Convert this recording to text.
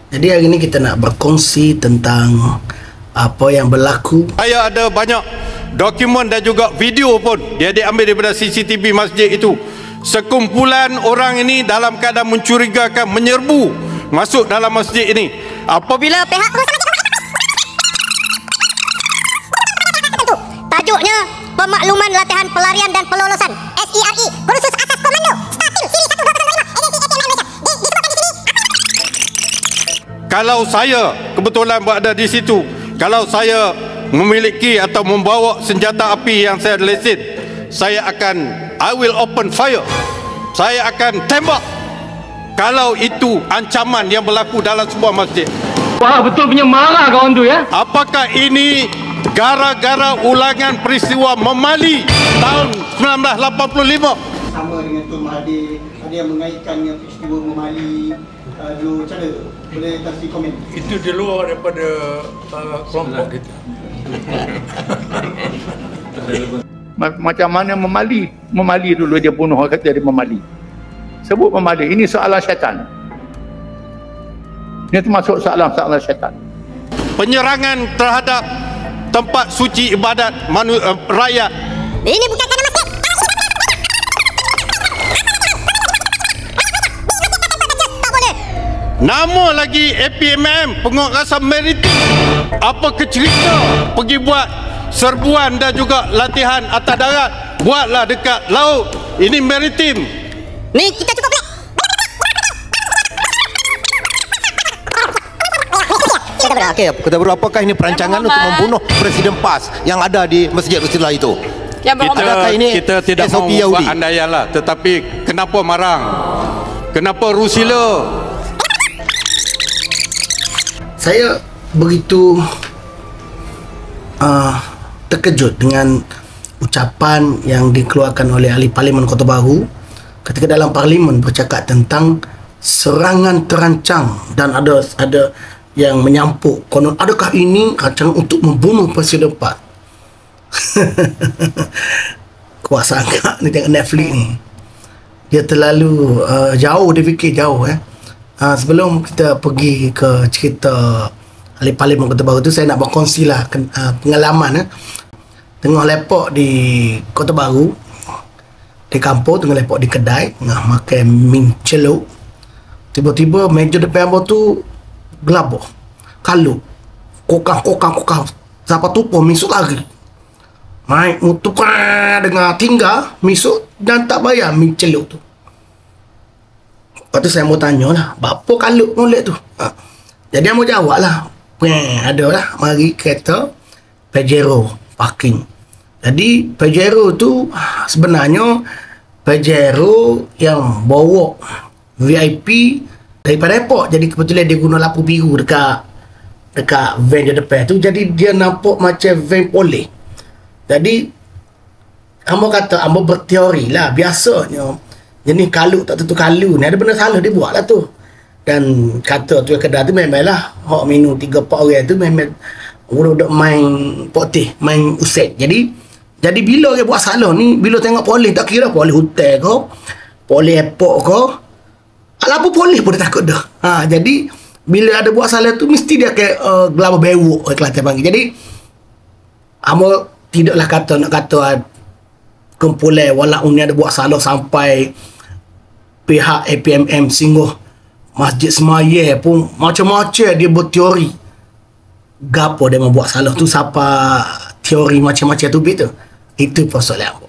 Jadi hari ini kita nak berkongsi tentang apa yang berlaku. Saya ada banyak dokumen dan juga video pun dia diambil daripada CCTV masjid itu. Sekumpulan orang ini dalam keadaan mencurigakan menyerbu masuk dalam masjid ini. Apabila pihak tajuknya Pemakluman Latihan Pelarian dan Pelolosan SERE Kursus Asas Komando Statil Siri 1 Agensi APM Malaysia disebutkan di sini. Kalau saya kebetulan berada di situ, kalau saya memiliki atau membawa senjata api yang saya lesen, I will open fire. Saya akan tembak kalau itu ancaman yang berlaku dalam sebuah masjid. Wah, betul punya marah kawan tu ya. Apakah ini gara-gara ulangan peristiwa Memali tahun 1985? Sama dengan Tun Mahathir, ada yang mengaitkannya peristiwa Memali dulu, macam mana tu? Boleh kasih komen? Itu di luar daripada kelompok kita. Macam mana Memali dulu dia bunuh orang kata dia Memali. Sebut Memali, ini soalan syaitan. Ini termasuk soalan syaitan. Penyerangan terhadap tempat suci ibadat rakyat. Ini bukan kerana masjid. Tak boleh. Nama lagi APMM, Penguatkuasaan Maritim. Apa cerita pergi buat serbuan dan juga latihan atas darat, buatlah dekat laut. Ini maritim. Ni kita cukup boleh. Okey, Kota Baru, apakah ini perancangan untuk membunuh Presiden PAS yang ada di Masjid Istiqlal itu? Kita tidak SOP mahu Yahudi? buat andaian lah. Tetapi kenapa marang? Kenapa rusila? Saya begitu terkejut dengan ucapan yang dikeluarkan oleh ahli Parlimen Kota Baru ketika dalam Parlimen bercakap tentang serangan terancang dan ada yang menyampuk konon adakah ini rancangan untuk membunuh Presiden PAS. Kuat sangat ni tengok Netflix ni. Dia terlalu jauh, dia fikir jauh sebelum kita pergi ke cerita ahli Parlimen Kota Baru tu, saya nak berkongsi lah pengalaman tengah lepak di Kota Baru, di kampung, tengah lepak di kedai, tengah makan min celuk. Tiba-tiba meja depan abang tu gelabah, kalut, kokang, siapa tupu misuk lagi, naik mutukah dengan tinggal misuk dan tak bayar min celuk tu. Lepas tu saya mau tanya lah, berapa kalut molek tu? Jadi dia mau jawab lah, ada lah, mari kereta Pajero parking. Jadi Pajero tu sebenarnya Pajero yang bawa VIP daripada airport. Jadi kebetulan dia guna lampu biru dekat van dia depan tu, jadi dia nampak macam van polis. Jadi hamba kata, hamba berteori lah, biasanya jenis kalu tak tentu kalu ni ada benda salah dia buat lah tu. Dan kata tu kedai tu memanglah hak minum 3-4 orang tu memang budak main potih, main uset. Jadi bila dia buat salah ni, bila tengok polis, tak kira polis hotel ke, polis airport ke, lampu polis pun dia takut dah. Jadi bila ada buat salah tu mesti dia akan gelabah bewok Kelantan panggil. Jadi hamba tidaklah nak kata kumpulan walaupun ni ada buat salah sampai pihak APMM singgah Masjid Semaya pun macam-macam dia berteori gapo dia membuat salah tu, siapa teori macam-macam tu betul. Itu persoalan.